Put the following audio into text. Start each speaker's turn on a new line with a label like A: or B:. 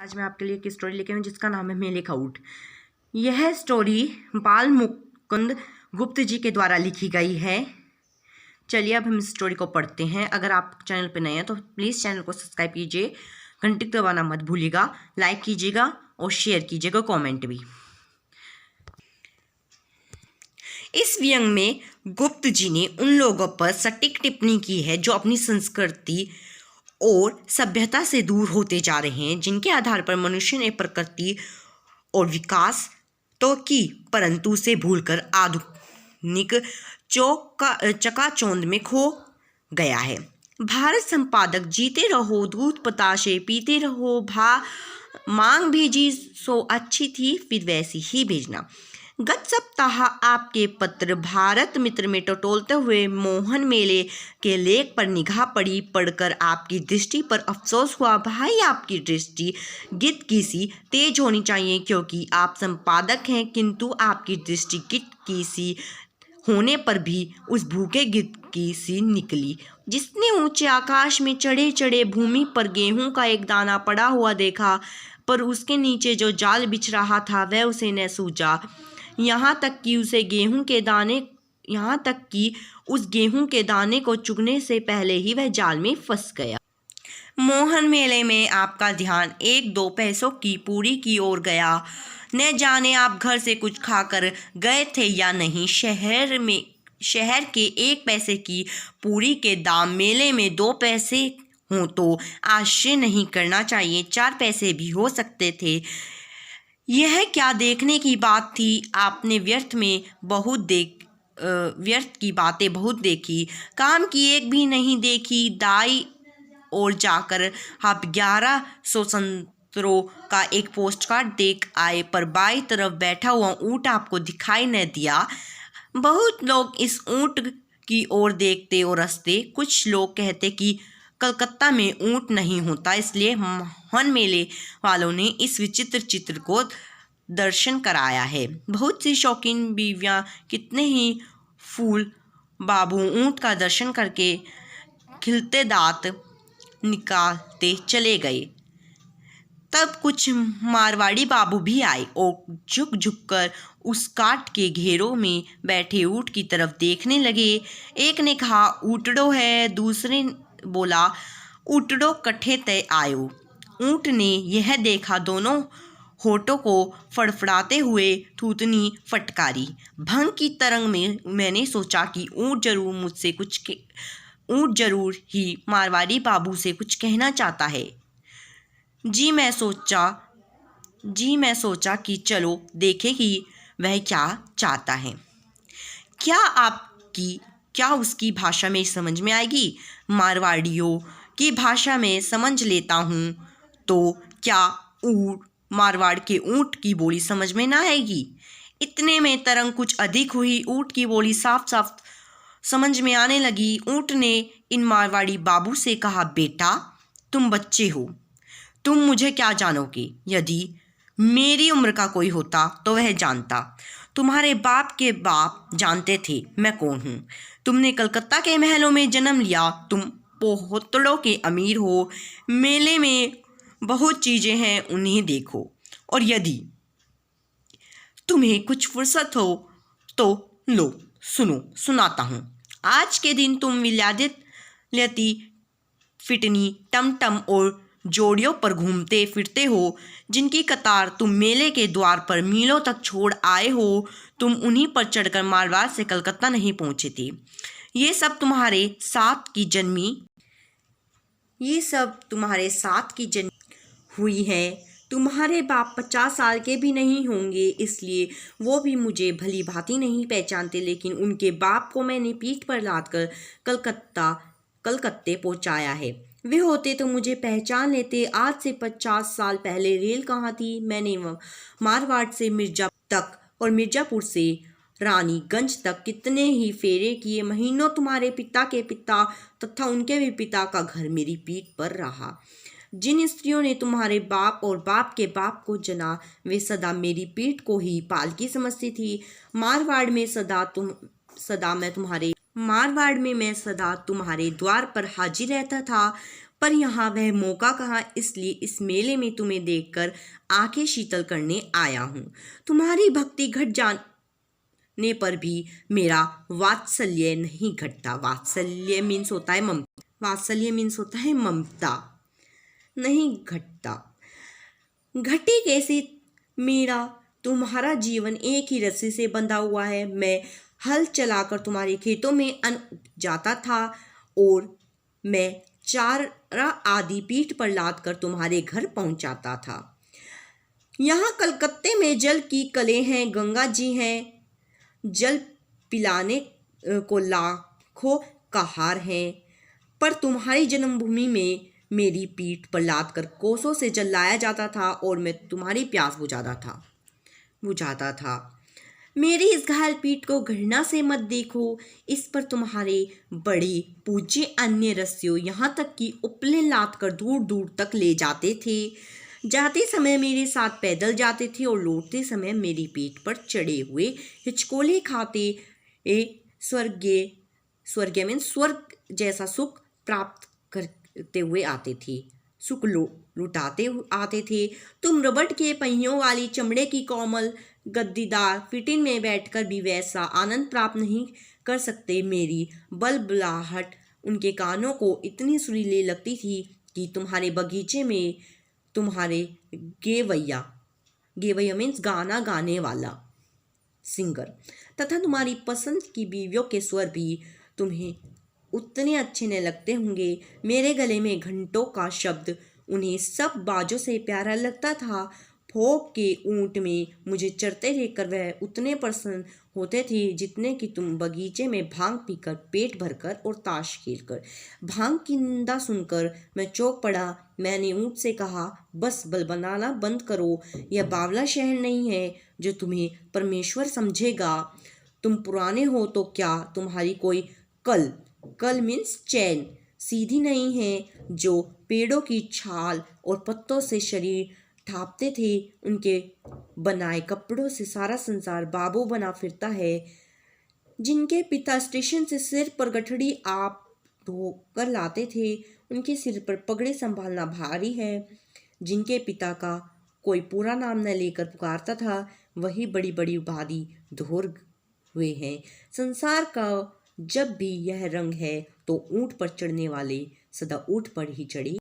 A: आज मैं आपके लिए एक स्टोरी लेके आई हूँ जिसका नाम है मेले का ऊँट। यह स्टोरी बाल मुकुंद गुप्त जी के द्वारा लिखी गई है। चलिए अब हम इस स्टोरी को पढ़ते हैं। अगर आप चैनल पर नए हैं तो प्लीज़ चैनल को सब्सक्राइब कीजिए, घंटी दबाना मत भूलिएगा, लाइक कीजिएगा और शेयर कीजिएगा, कमेंट भी। इस व्यंग में गुप्त जी ने उन लोगों पर सटीक टिप्पणी की है जो अपनी संस्कृति और सभ्यता से दूर होते जा रहे हैं, जिनके आधार पर मनुष्य ने प्रकृति और विकास तो की परंतु उसे भूलकर आधुनिक चकाचौंध में खो गया है। भारत संपादक जीते रहो दूध पताशे पीते रहो, मांग भेजी सो अच्छी थी फिर वैसी ही भेजना। गत सप्ताह आपके पत्र भारत मित्र में टटोलते हुए मोहन मेले के लेख पर निगाह पढ़कर आपकी दृष्टि पर अफसोस हुआ। भाई, आपकी दृष्टि गिद्ध की सी तेज होनी चाहिए क्योंकि आप संपादक हैं, किंतु आपकी दृष्टि गिद्ध की सी होने पर भी उस भूखे गिद्ध की सी निकली जिसने ऊंचे आकाश में चढ़े चढ़े भूमि पर गेहूं का एक दाना पड़ा हुआ देखा, पर उसके नीचे जो जाल बिछ रहा था वह उसे न सूझा। यहाँ तक कि उस गेहूं के दाने को चुगने से पहले ही वह जाल में फंस गया। मोहन मेले में आपका ध्यान एक दो पैसों की पूरी की ओर गया। न जाने आप घर से कुछ खाकर गए थे या नहीं। शहर के 1 पैसे की पूरी के दाम मेले में 2 पैसे हों तो आश्चर्य नहीं करना चाहिए, 4 पैसे भी हो सकते थे। यह क्या देखने की बात थी। आपने व्यर्थ की बातें बहुत देखी, काम की एक भी नहीं देखी। दाई और जाकर आप 1100 संतरों का एक पोस्टकार्ड देख आए, पर बाई तरफ बैठा हुआ ऊँट आपको दिखाई न दिया। बहुत लोग इस ऊँट की ओर देखते और हंसते। कुछ लोग कहते कि कलकत्ता में ऊँट नहीं होता, इसलिए मोहन मेले वालों ने इस विचित्र चित्र को दर्शन कराया है। बहुत सी शौकीन बीवियां कितने ही फूल बाबू ऊँट का दर्शन करके खिलते दांत निकालते चले गए। तब कुछ मारवाड़ी बाबू भी आए और झुक झुक कर उस काट के घेरों में बैठे ऊँट की तरफ देखने लगे। एक ने कहा ऊँटड़ो है, दूसरे बोला ऊँटड़ो कट्ठे तय आयो। ऊँट ने यह देखा, दोनों होठों को फड़फड़ाते हुए थूथनी फटकारी। भंग की तरंग में मैंने सोचा कि ऊँट जरूर ही मारवाड़ी बाबू से कुछ कहना चाहता है। जी मैं सोचा कि चलो देखें कि वह क्या चाहता है। क्या उसकी भाषा में समझ में आएगी? मारवाड़ियों की भाषा में समझ लेता हूँ, तो क्या मारवाड़ के ऊँट की बोली समझ में ना आएगी? इतने में तरंग कुछ अधिक हुई। ऊँट की बोली साफ साफ समझ में आने लगी। ऊँट ने इन मारवाड़ी बाबू से कहा, बेटा तुम बच्चे हो, तुम मुझे क्या जानोगे? यदि मेरी उम्र का कोई होता तो वह जानता। तुम्हारे बाप के बाप जानते थे मैं कौन हूँ। तुमने कलकत्ता के महलों में जन्म लिया, तुम पोहतड़ों के अमीर हो। मेले में बहुत चीज़ें हैं, उन्हें देखो। और यदि तुम्हें कुछ फुर्सत हो तो लो सुनाता हूँ। आज के दिन तुम विलायती फिटनी टमटम और जोड़ियों पर घूमते फिरते हो, जिनकी कतार तुम मेले के द्वार पर मीलों तक छोड़ आए हो। तुम उन्हीं पर चढ़कर मारवाड़ से कलकत्ता नहीं पहुँचे थे। ये सब तुम्हारे साथ की जन्मी हुई है। तुम्हारे बाप 50 साल के भी नहीं होंगे, इसलिए वो भी मुझे भली भांति नहीं पहचानते, लेकिन उनके बाप को मैंने पीठ पर लादकर कलकत्ते पहुंचाया है। वे होते तो मुझे पहचान लेते। आज से 50 साल पहले रेल कहाँ थी? मैंने मारवाड़ से मिर्जापुर तक और मिर्जापुर से रानीगंज तक कितने ही फेरे किए। महीनों तुम्हारे पिता के पिता तथा उनके भी पिता का घर मेरी पीठ पर रहा। जिन स्त्रियों ने तुम्हारे बाप और बाप के बाप को जना, वे सदा मेरी पीठ को ही पालकी समझती थी। मारवाड़ में मैं सदा तुम्हारे द्वार पर हाजिर रहता था, पर यहाँ वह मौका कहाँ, इसलिए इस मेले में तुम्हें देखकर आंखें शीतल करने आया हूँ। तुम्हारी भक्ति घट जाने पर भी मेरा वात्सल्य नहीं घटता। वात्सल्य मीन्स होता है ममता, वात्सल्य मीन्स होता है ममता, नहीं घटता। घटे कैसे? मेरा तुम्हारा जीवन एक ही रस्सी से बंधा हुआ है। मैं हल चलाकर तुम्हारे खेतों में अन्न जाता था और मैं चारा आदि पीठ पर लाद कर तुम्हारे घर पहुंचाता था। यहाँ कलकत्ते में जल की कलें हैं, गंगा जी हैं, जल पिलाने को लाखों कहार हैं, पर तुम्हारी जन्मभूमि में मेरी पीठ पर लाद कर कोसों से जल लाया जाता था और मैं तुम्हारी प्यास बुझाता था। मेरी इस घायल पीठ को घृणा से मत देखो, इस पर तुम्हारे बड़े पूज्य अन्य रस्सियों यहाँ तक कि उपले लाद कर दूर दूर तक ले जाते थे। जाते समय मेरे साथ पैदल जाते थे और लौटते समय मेरी पीठ पर चढ़े हुए हिचकोले खाते स्वर्ग में स्वर्ग जैसा सुख प्राप्त करते हुए आते थे, सुख लुटाते आते थे। तुम रबड़ के पहियों वाली चमड़े की कोमल गद्दीदार फिटिन में बैठकर भी वैसा आनंद प्राप्त नहीं कर सकते। मेरी बलबुलाहट उनके कानों को इतनी सुरीली लगती थी कि तुम्हारे बगीचे में तुम्हारे गेवैया मीन्स गाना गाने वाला सिंगर तथा तुम्हारी पसंद की बीवियों के स्वर भी तुम्हें उतने अच्छे न लगते होंगे। मेरे गले में घंटों का शब्द उन्हें सब बाजों से प्यारा लगता था। फोक के ऊंट में मुझे चरते देखकर वह उतने प्रसन्न होते थे जितने कि तुम बगीचे में भांग पीकर पेट भरकर और ताश खेलकर। भांग की निंदा सुनकर मैं चौंक पड़ा। मैंने ऊंट से कहा, बस बलबलाना बंद करो, यह बावला शहर नहीं है जो तुम्हें परमेश्वर समझेगा। तुम पुराने हो तो क्या तुम्हारी कोई कल मीन्स चैन सीधी नहीं है, जो पेड़ों की छाल और पत्तों से शरीर ढांपते थे। उनके बनाए कपड़ों से सारा संसार बाबू बना फिरता है। जिनके पिता स्टेशन से सिर पर गठड़ी आप धोकर लाते थे, उनके सिर पर पगड़ी संभालना भारी है। जिनके पिता का कोई पूरा नाम न लेकर पुकारता था, वही बड़ी बड़ी उपाधि धोर हुए हैं। संसार का जब भी यह रंग है तो ऊंट पर चढ़ने वाले सदा ऊंट पर ही चढ़े।